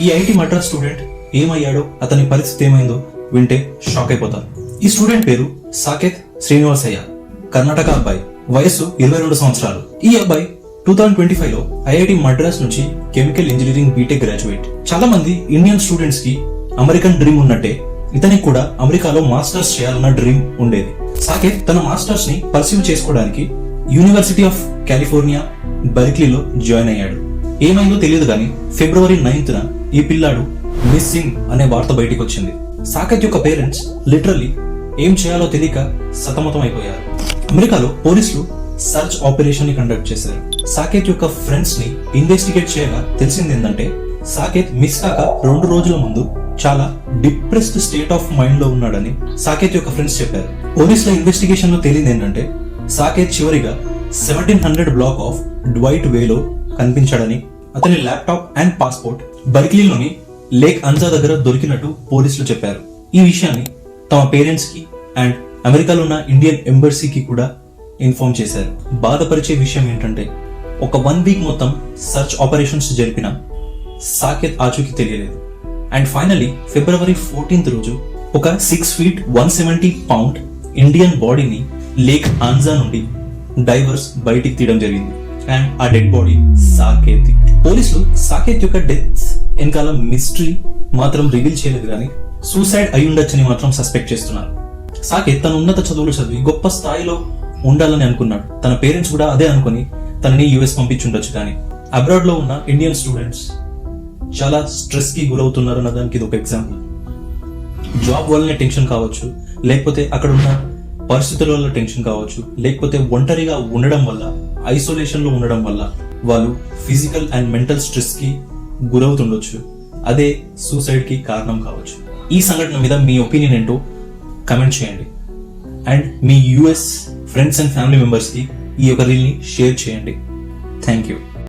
ఈ IIT Madras student ఏమయ్యాడో, అతని పరిస్థితి ఏమైందో వింటే షాక్ అయిపోతారు. ఈ స్టూడెంట్ పేరు సాకేత్ శ్రీనివాసయ్య, కర్ణాటక అబ్బాయి, వయస్సు 22 సంవత్సరాలు. ఈ అబ్బాయి 2025లో ఐఐటి మద్రాస్ నుంచి కెమికల్ ఇంజనీరింగ్ బీటెక్ గ్రాడ్యుయేట్. చాలా మంది ఇండియన్ స్టూడెంట్స్ కి అమెరికన్ డ్రీమ్ ఉన్నట్టే ఇతనికి కూడా అమెరికాలో మాస్టర్స్ చేయాలన్న డ్రీమ్ ఉండేది. సాకేత్ తన మాస్టర్స్ ని పర్సీవ్ చేసుకోవడానికి యూనివర్సిటీ ఆఫ్ కాలిఫోర్నియా బెర్క్లీలో జాయిన్ అయ్యాడు. ఏమైందో తెలియదు కానీ ఫిబ్రవరి 9న ఈ పిల్లాడు మిస్సింగ్ అనే వార్త బయటికి వచ్చింది. సాకేత్ యొక్క పేరెంట్స్ లిటరల్లీ ఏం చేయాలో తెలియక సతమతం అయిపోయారు. అమెరికాలో పోలీసులు సర్చ్ ఆపరేషన్ ని కండక్ట్ చేశారు. సాకేత్ యొక్క ఫ్రెండ్స్ ని ఇన్వెస్టిగేట్ చేయగా తెలిసింది ఏంటంటే సాకేత్ మిస్ కాక 2 రోజుల ముందు చాలా డిప్రెస్డ్ స్టేట్ ఆఫ్ మైండ్ లో ఉన్నాడని సాకేత్ యొక్క ఫ్రెండ్స్ చెప్పారు. పోలీసుల ఇన్వెస్టిగేషన్ లో తేలింది ఏంటంటే సాకేత్ చివరిగా 1700 బ్లాక్ ఆఫ్ డ్వైట్ వేలో కనిపించాడని, అతని ల్యాప్టాప్ అండ్ పాస్పోర్ట్ బర్క్లీలోని లేక్ అన్జా దగ్గర దొరికినట్టు పోలీసులు చెప్పారు. ఈ విషయాన్ని తమ పేరెంట్స్ కి అండ్ అమెరికాలో ఉన్న ఇండియన్ ఎంబసీకి కూడా ఇన్ఫార్మ్ చేశారు. బాధపరిచే విషయం ఏంటంటే ఒక 1 వీక్ మొత్తం సర్చ్ ఆపరేషన్స్ జరిపిన సాకేత్ ఆచూకీ తెలియలేదు. అండ్ ఫైనలీ ఫిబ్రవరి 14th రోజు ఒక 6 feet 170 pound ఇండియన్ బాడీని లేక్ ఆన్జా నుండి డైవర్స్ బయటికి తీయడం జరిగింది. అండ్ ఆ డెడ్ బాడీ సాకేత్. పోలీసులు సాకేత్ యొక్క డెత్ వెనకాల మిస్టరీ మాత్రం రివీల్ చేయలేదు కానీ సూసైడ్ అయి ఉండొచ్చని మాత్రం సస్పెక్ట్ చేస్తున్నారు. సాకేత్ తన ఉన్నత చదువులు చదివి గొప్ప స్థాయిలో ఉండాలని అనుకున్నాడు. తన పేరెంట్స్ కూడా అదే అనుకుని తనని యుఎస్ పంపించుండొచ్చు. కానీ అబ్రాడ్ లో ఉన్న ఇండియన్ స్టూడెంట్స్ చాలా స్ట్రెస్ కి గురవుతున్నారు అన్నదానికి ఇది ఒక ఎగ్జాంపుల్. జాబ్ వల్లనే టెన్షన్ కావచ్చు, లేకపోతే అక్కడ ఉన్న పరిస్థితుల వల్ల టెన్షన్ కావచ్చు, లేకపోతే ఒంటరిగా ఉండడం వల్ల, ఐసోలేషన్ లో ఉండడం వల్ల వాళ్ళు ఫిజికల్ అండ్ మెంటల్ స్ట్రెస్ కి గురవుతుండొచ్చు. అదే సూసైడ్ కి కారణం కావచ్చు. ఈ సంఘటన మీద మీ ఒపీనియన్ ఏంటో కమెంట్ చేయండి. And me US friends and family members కి ఈ యొక్క రీల్ ని షేర్ చేయండి. Thank you.